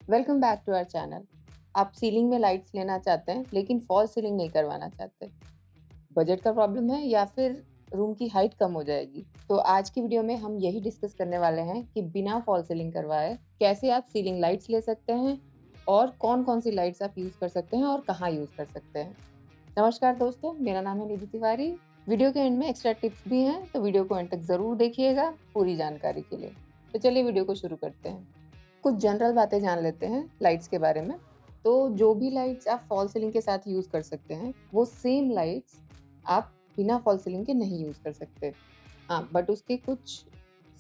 Welcome back to our channel. आप ceiling में lights लेना चाहते हैं लेकिन फॉल सीलिंग नहीं करवाना चाहते। बजट का प्रॉब्लम है या फिर रूम की हाइट कम हो जाएगी? तो आज की वीडियो में हम यही डिस्कस करने वाले हैं कि बिना फॉल सीलिंग करवाए कैसे आप सीलिंग लाइट्स ले सकते हैं और कौन-कौन सी लाइट्स आप यूज़ कर सकते हैं और कहाँ यूज़ कर सकते हैं। नमस्कार दोस्तों, मेरा नाम है निधि तिवारी। वीडियो के एंड में एक्स्ट्रा टिप्स भी हैं, तो वीडियो को एंड तक ज़रूर देखिएगा पूरी जानकारी के लिए। तो चलिए वीडियो को शुरू करते हैं। कुछ जनरल बातें जान लेते हैं लाइट्स के बारे में। तो जो भी लाइट्स आप फॉल सीलिंग के साथ यूज़ कर सकते हैं, वो सेम लाइट्स आप बिना फॉल सीलिंग के नहीं यूज़ कर सकते। हाँ, बट उसके कुछ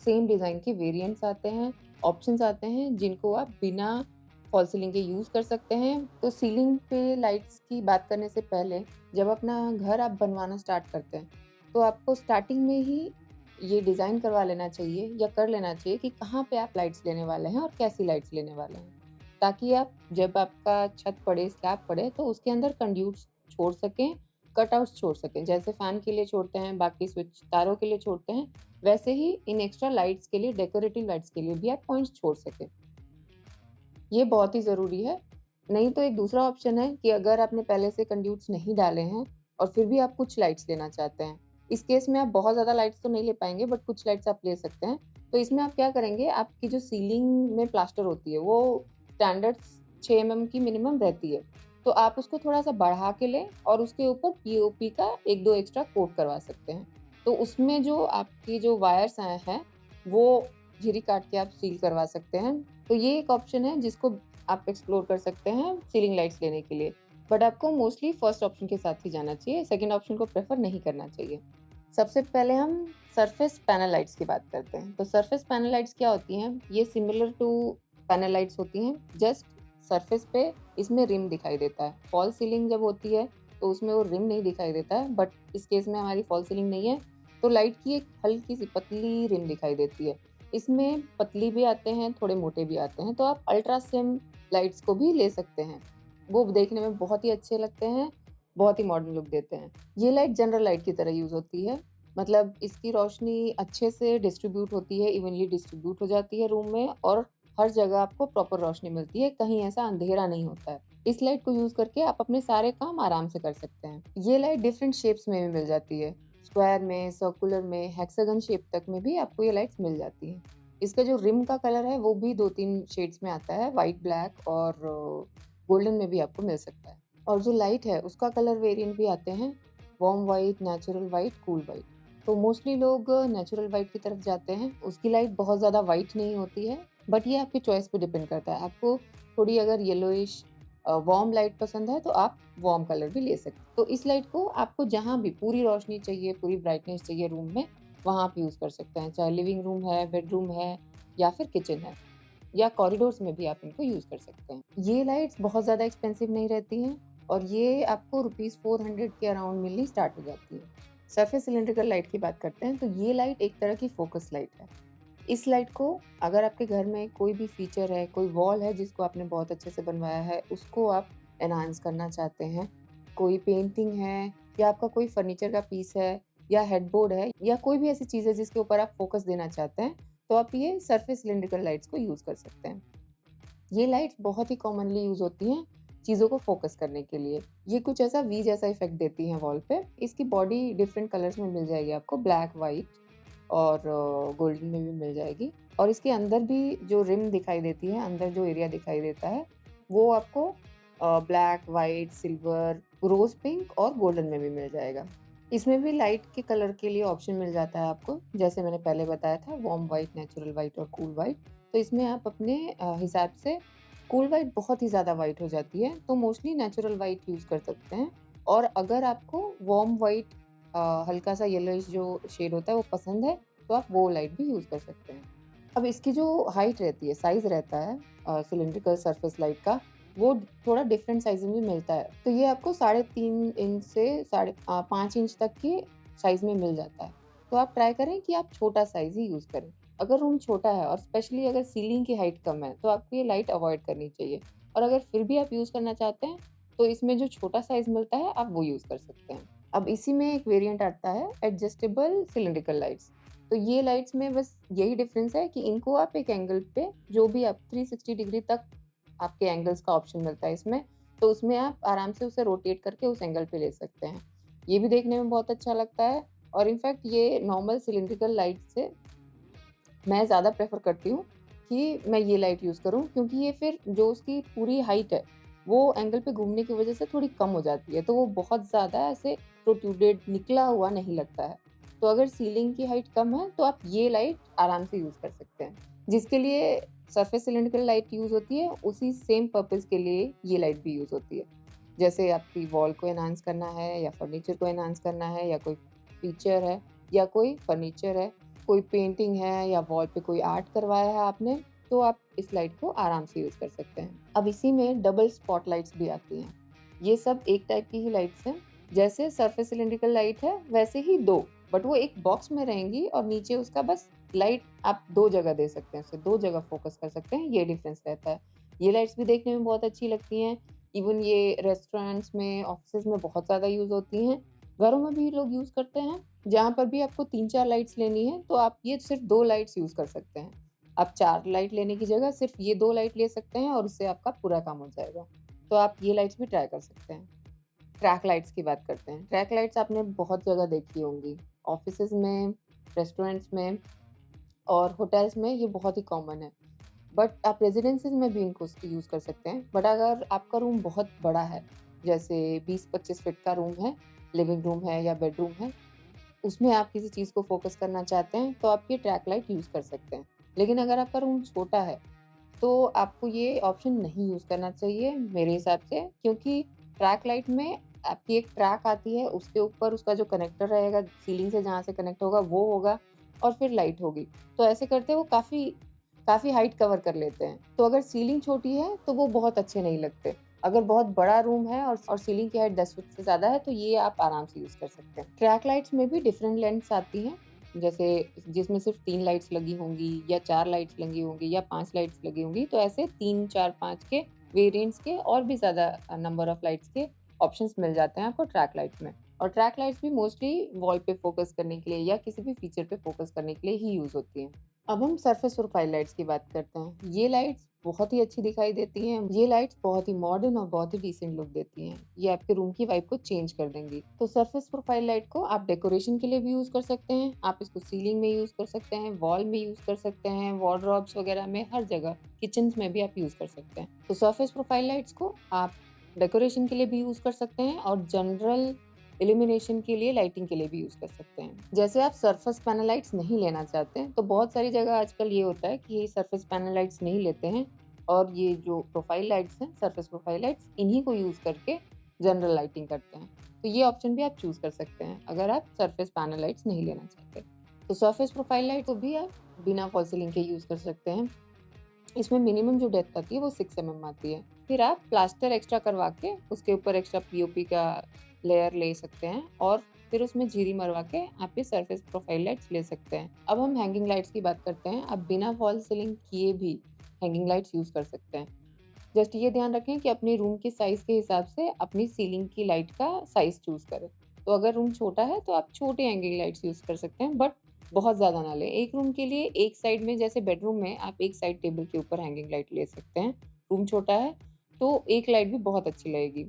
सेम डिज़ाइन के वेरिएंट्स आते हैं, ऑप्शंस आते हैं जिनको आप बिना फॉल सीलिंग के यूज़ कर सकते हैं। तो सीलिंग पे लाइट्स की बात करने से पहले जब अपना घर आप बनवाना स्टार्ट करते हैं, तो आपको स्टार्टिंग में ही ये डिज़ाइन करवा लेना चाहिए या कर लेना चाहिए कि कहाँ पे आप लाइट्स लेने वाले हैं और कैसी लाइट्स लेने वाले हैं। ताकि आप जब आपका छत पड़े, स्लैब पड़े तो उसके अंदर कंड्यूट्स छोड़ सकें, कटआउट्स छोड़ सकें। जैसे फ़ैन के लिए छोड़ते हैं, बाकी स्विच तारों के लिए छोड़ते हैं, वैसे ही इन एक्स्ट्रा लाइट्स के लिए, डेकोरेटिव लाइट्स के लिए भी आप पॉइंट्स छोड़ सकें। ये बहुत ही ज़रूरी है। नहीं तो एक दूसरा ऑप्शन है कि अगर आपने पहले से कंड्यूट्स नहीं डाले हैं और फिर भी आप कुछ लाइट्स लेना चाहते हैं। इस केस में आप बहुत ज़्यादा लाइट्स तो नहीं ले पाएँगे बट कुछ लाइट्स आप ले सकते हैं। तो इसमें आप क्या करेंगे, आपकी जो सीलिंग में प्लास्टर होती है वो स्टैंडर्ड 6 एमएम की मिनिमम रहती है। तो आप उसको थोड़ा-सा बढ़ा के लें और उसके ऊपर पीओपी का 1-2 एक्स्ट्रा कोट करवा सकते हैं। तो उसमें जो आपकी जो वायर्स आए हैं, वो झिरी काट के आप सील करवा सकते हैं। तो ये एक ऑप्शन है जिसको आप एक्सप्लोर कर सकते हैं सीलिंग लाइट्स लेने के लिए। बट आपको मोस्टली फर्स्ट ऑप्शन के साथ ही जाना चाहिए, सेकंड ऑप्शन को प्रेफ़र नहीं करना चाहिए। सबसे पहले हम सरफेस पैनल लाइट्स की बात करते हैं। तो सरफेस पैनल लाइट्स क्या होती हैं? ये सिमिलर टू पैनल लाइट्स होती हैं, जस्ट सरफेस पे इसमें रिम दिखाई देता है। फॉल सीलिंग जब होती है, तो उसमें वो रिम नहीं दिखाई देता है, बट इस केस में हमारी फॉल सीलिंग नहीं है, तो लाइट की एक हल्की-सी पतली रिम दिखाई देती है। इसमें पतली भी आते हैं, थोड़े मोटे भी आते हैं, तो आप अल्ट्रा सिम लाइट्स को भी ले सकते हैं। वो देखने में बहुत ही अच्छे लगते हैं, बहुत ही मॉडर्न लुक देते हैं। ये लाइट जनरल लाइट की तरह यूज़ होती है, मतलब इसकी रोशनी अच्छे से डिस्ट्रीब्यूट होती है, इवनली डिस्ट्रीब्यूट हो जाती है रूम में और हर जगह आपको प्रॉपर रोशनी मिलती है, कहीं ऐसा अंधेरा नहीं होता है। इस लाइट को यूज़ करके आप अपने सारे काम आराम से कर सकते हैं। ये लाइट डिफरेंट शेप्स में भी मिल जाती है। स्क्वायर में, सर्कुलर में, हेक्सागन शेप तक में भी आपको ये लाइट्स मिल जाती हैं। इसका जो रिम का कलर है वो भी 2-3 शेड्स में आता है, व्हाइट, ब्लैक और गोल्डन में भी आपको मिल सकता है। और जो लाइट है उसका कलर वेरिएंट भी आते हैं, warm white, natural white, cool white. तो मोस्टली लोग नेचुरल व्हाइट की तरफ जाते हैं। उसकी लाइट बहुत ज़्यादा व्हाइट नहीं होती है, बट ये आपकी चॉइस पे डिपेंड करता है। आपको थोड़ी अगर येलोइश वार्म लाइट पसंद है तो आप वार्म कलर भी ले सकते हैं। तो इस लाइट को आपको जहाँ भी पूरी रोशनी चाहिए, पूरी ब्राइटनेस चाहिए रूम में, वहाँ आप यूज़ कर सकते हैं। चाहे लिविंग रूम है, बेडरूम है या फिर किचन है या कॉरिडोर्स में भी आप इनको यूज़ कर सकते हैं। ये लाइट्स बहुत ज़्यादा एक्सपेंसिव नहीं रहती हैं और ये आपको रुपीज़ 400 के अराउंड मिलनी स्टार्ट हो जाती है। सरफेस सिलिंड्रिकल लाइट की बात करते हैं तो ये लाइट एक तरह की फोकस लाइट है। इस लाइट को अगर आपके घर में कोई भी फीचर है, कोई वॉल है जिसको आपने बहुत अच्छे से बनवाया है, उसको आप एनहांस करना चाहते हैं, कोई पेंटिंग है या आपका कोई फर्नीचर का पीस है या हेडबोर्ड है या कोई भी ऐसी चीज़ है जिसके ऊपर आप फोकस देना चाहते हैं, तो आप ये सरफेस सिलिंड्रिकल लाइट्स को यूज़ कर सकते हैं। ये लाइट्स बहुत ही कॉमनली यूज़ होती हैं चीज़ों को फ़ोकस करने के लिए। ये कुछ ऐसा वी जैसा इफ़ेक्ट देती हैं वॉल पे। इसकी बॉडी डिफरेंट कलर्स में मिल जाएगी आपको, ब्लैक, व्हाइट और गोल्डन में भी मिल जाएगी। और इसके अंदर भी जो रिम दिखाई देती है, अंदर जो एरिया दिखाई देता है, वो आपको ब्लैक, व्हाइट, सिल्वर, रोज़ पिंक और गोल्डन में भी मिल जाएगा। इसमें भी लाइट के कलर के लिए ऑप्शन मिल जाता है आपको, जैसे मैंने पहले बताया था, वार्म व्हाइट, नेचुरल व्हाइट और कूल व्हाइट। तो इसमें आप अपने हिसाब से, कूल व्हाइट बहुत ही ज़्यादा व्हाइट हो जाती है, तो मोस्टली नेचुरल व्हाइट यूज़ कर सकते हैं। और अगर आपको वार्म व्हाइट हल्का-सा येलोइश जो शेड होता है वो पसंद है, तो आप वो लाइट भी यूज़ कर सकते हैं। अब इसकी जो हाइट रहती है, साइज़ रहता है सिलिंड्रिकल सरफेस लाइट का, वो थोड़ा डिफरेंट साइज़ में भी मिलता है। तो ये आपको 3.5 इंच से 5 इंच तक के साइज़ में मिल जाता है। तो आप ट्राई करें कि आप छोटा साइज़ ही यूज़ करें। अगर रूम छोटा है और स्पेशली अगर सीलिंग की हाइट कम है, तो आपको ये लाइट अवॉइड करनी चाहिए। और अगर फिर भी आप यूज़ करना चाहते हैं, तो इसमें जो छोटा साइज़ मिलता है, आप वो यूज़ कर सकते हैं। अब इसी में एक वेरिएंट आता है एडजस्टेबल सिलिंड्रिकल लाइट्स। तो ये लाइट्स में बस यही डिफ़रेंस है कि इनको आप एक एंगल पे जो भी आप 360 डिग्री तक आपके एंगल्स का ऑप्शन मिलता है इसमें, तो उसमें आप आराम से उसे रोटेट करके उस एंगल पे ले सकते हैं। ये भी देखने में बहुत अच्छा लगता है और इनफैक्ट ये नॉर्मल सिलिंड्रिकल लाइट से मैं ज़्यादा प्रेफ़र करती हूँ कि मैं ये लाइट यूज़ करूँ, क्योंकि ये फिर जो उसकी पूरी हाइट है, वो एंगल पे घूमने की वज़ह से थोड़ी कम हो जाती है, तो वो बहुत ज़्यादा ऐसे प्रोट्रूडेड निकला हुआ नहीं लगता है। तो अगर सीलिंग की हाइट कम है, तो आप ये लाइट आराम से यूज़ कर सकते हैं। जिसके लिए सरफेस सिलिंड्रिकल लाइट यूज़ होती है, उसी सेम पर्पज़ के लिए ये लाइट भी यूज़ होती है। जैसे आपकी वॉल को एनहांस करना है या फर्नीचर को एनहांस करना है या कोई फीचर है या कोई फर्नीचर है, कोई पेंटिंग है या वॉल पे कोई आर्ट करवाया है आपने, तो आप इस लाइट को आराम से यूज़ कर सकते हैं। अब इसी में डबल स्पॉट लाइट्स भी आती हैं। ये सब एक टाइप की ही लाइट्स हैं। जैसे सरफेस सिलिंड्रिकल लाइट है, वैसे ही 2, बट वो एक बॉक्स में रहेंगी और नीचे उसका बस लाइट आप 2 जगह दे सकते हैं, उसे 2 जगह फ़ोकस कर सकते हैं, ये डिफ़रेंस रहता है। ये लाइट्स भी देखने में बहुत अच्छी लगती हैं। इवन ये रेस्टोरेंट्स में, ऑफ़िसेज़ में बहुत ज़्यादा यूज़ होती हैं। घरों में भी लोग यूज़ करते हैं। जहाँ पर भी आपको 3-4 लाइट्स लेनी है, तो आप ये सिर्फ़ 2 लाइट्स यूज़ कर सकते हैं। आप 4 लाइट लेने की जगह सिर्फ़ ये 2 लाइट ले सकते हैं और उससे आपका पूरा काम हो जाएगा। तो आप ये लाइट्स भी ट्राई कर सकते हैं। ट्रैक लाइट्स की बात करते हैं। ट्रैक लाइट्स आपने बहुत जगह देखी होंगी। ऑफ़िसेज़ में, रेस्टोरेंट्स में और होटल्स में ये बहुत ही कॉमन है। बट आप रेज़िडेंसीज़ में भी इनको यूज़ कर सकते हैं। बट अगर आपका रूम बहुत बड़ा है, जैसे 20-25 फीट का रूम है, लिविंग रूम है या बेडरूम है, उसमें आप किसी चीज़ को फ़ोकस करना चाहते हैं, तो आप ये ट्रैक लाइट यूज़ कर सकते हैं। लेकिन अगर आपका रूम छोटा है, तो आपको ये ऑप्शन नहीं यूज़ करना चाहिए मेरे हिसाब से, क्योंकि ट्रैक लाइट में आपकी एक ट्रैक आती है, उसके ऊपर उसका जो कनेक्टर रहेगा, सीलिंग से जहाँ से कनेक्ट होगा वो होगा और फिर लाइट होगी। तो ऐसे करते वो काफ़ी काफ़ी हाइट कवर कर लेते हैं। तो अगर सीलिंग छोटी है, तो वो बहुत अच्छे नहीं लगते। अगर बहुत बड़ा रूम है और सीलिंग की हाइट 10 फीट से ज़्यादा है, तो ये आप आराम से यूज़ कर सकते हैं। ट्रैक लाइट्स में भी डिफरेंट लेंथ्स आती हैं, जैसे जिसमें सिर्फ़ 3 लाइट्स लगी होंगी या 4 लाइट्स लगी होंगी या 5 लाइट्स लगी होंगी, तो ऐसे 3, 4, 5 के वेरिएंट्स के और भी ज़्यादा नंबर ऑफ लाइट्स के ऑप्शंस मिल जाते हैं आपको ट्रैक लाइट्स में। और ट्रैक लाइट्स भी मोस्टली वॉल पे फ़ोकस करने के लिए या किसी भी फीचर पे फ़ोकस करने के लिए ही यूज़ होती हैं। अब हम सरफेस प्रोफाइल लाइट्स की बात करते हैं। ये लाइट्स बहुत ही अच्छी दिखाई देती हैं। ये लाइट्स बहुत ही मॉडर्न और बहुत ही डिसेंट लुक देती हैं। ये आपके रूम की वाइब को चेंज कर देंगी। तो सरफेस प्रोफाइल लाइट को आप डेकोरेशन के लिए भी यूज़ कर सकते हैं। आप इसको सीलिंग में यूज़ कर सकते हैं, वॉल में यूज़ कर सकते हैं, वार्डरोब्स वगैरह में, हर जगह, किचन्स में भी आप यूज़ कर सकते हैं। तो सरफेस प्रोफाइल लाइट्स को आप डेकोरेशन के लिए भी यूज़ कर सकते हैं और जनरल इल्यूमिनेशन के लिए, लाइटिंग के लिए भी यूज़ कर सकते हैं। जैसे आप सरफेस पैनल लाइट्स नहीं लेना चाहते हैं, तो बहुत सारी जगह आजकल ये होता है कि ये सरफेस पैनल लाइट्स नहीं लेते हैं और ये जो प्रोफाइल लाइट्स हैं, सरफेस प्रोफाइल लाइट्स, इन्हीं को यूज़ करके जनरल लाइटिंग करते हैं। तो ये ऑप्शन भी आप चूज़ कर सकते हैं, अगर आप सरफेस पैनल लाइट्स नहीं लेना चाहते। तो सरफेस प्रोफाइल लाइट को भी आप बिना फॉल सीलिंग के यूज़ कर सकते हैं। इसमें मिनिमम जो डेप्थ आती है वो 6 आती है। फिर आप प्लास्टर एक्स्ट्रा करवा के उसके ऊपर एक्स्ट्रा पीओपी का लेयर ले सकते हैं और फिर उसमें जीरी मरवा के आप ये सरफेस प्रोफाइल लाइट्स ले सकते हैं। अब हम हैंगिंग लाइट्स की बात करते हैं। आप बिना फॉल सीलिंग किए भी हैंगिंग लाइट्स यूज़ कर सकते हैं। जस्ट ये ध्यान रखें कि अपने रूम के साइज़ के हिसाब से अपनी सीलिंग की लाइट का साइज़ चूज़ करें। तो अगर रूम छोटा है तो आप छोटे हैंगिंग लाइट्स यूज़ कर सकते हैं, बट बहुत ज़्यादा ना लें। एक रूम के लिए एक साइड में, जैसे बेडरूम में आप एक साइड टेबल के ऊपर हैंगिंग लाइट ले सकते हैं। रूम छोटा है तो एक लाइट भी बहुत अच्छी लगेगी।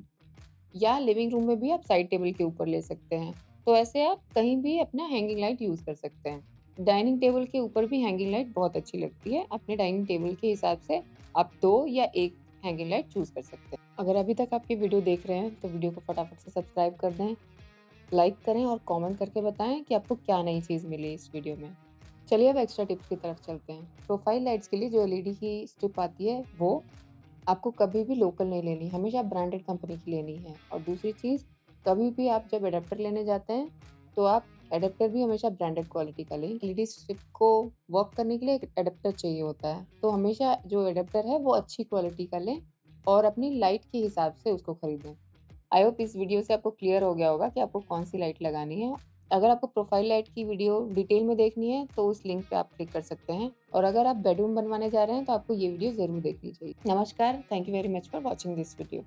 या लिविंग रूम में भी आप साइड टेबल के ऊपर ले सकते हैं। तो ऐसे आप कहीं भी अपना हैंगिंग लाइट यूज़ कर सकते हैं। डाइनिंग टेबल के ऊपर भी हैंगिंग लाइट बहुत अच्छी लगती है। अपने डाइनिंग टेबल के हिसाब से आप 2 या 1 हैंगिंग लाइट चूज़ कर सकते हैं। अगर अभी तक आप ये वीडियो देख रहे हैं तो वीडियो को फटाफट से सब्सक्राइब कर दें, लाइक करें और कमेंट करके बताएँ कि आपको क्या नई चीज़ मिली इस वीडियो में। चलिए अब एक्स्ट्रा टिप्स की तरफ चलते हैं। प्रोफाइल लाइट्स के लिए जो एलईडी की स्ट्रिप आती है, वो आपको कभी भी लोकल नहीं लेनी, हमेशा ब्रांडेड कंपनी की लेनी है। और दूसरी चीज़, कभी भी आप जब एडाप्टर लेने जाते हैं, तो आप एडाप्टर भी हमेशा ब्रांडेड क्वालिटी का लें। एलईडी स्ट्रिप को वर्क करने के लिए एक एडाप्टर चाहिए होता है, तो हमेशा जो एडाप्टर है वो अच्छी क्वालिटी का लें और अपनी लाइट के हिसाब से उसको खरीदें। आई होप इस वीडियो से आपको क्लियर हो गया होगा कि आपको कौन-सी लाइट लगानी है। अगर आपको प्रोफाइल लाइट की वीडियो डिटेल में देखनी है, तो उस लिंक पे आप क्लिक कर सकते हैं और अगर आप बेडरूम बनवाने जा रहे हैं, तो आपको ये वीडियो ज़रूर देखनी चाहिए। नमस्कार, thank you very much for watching this video.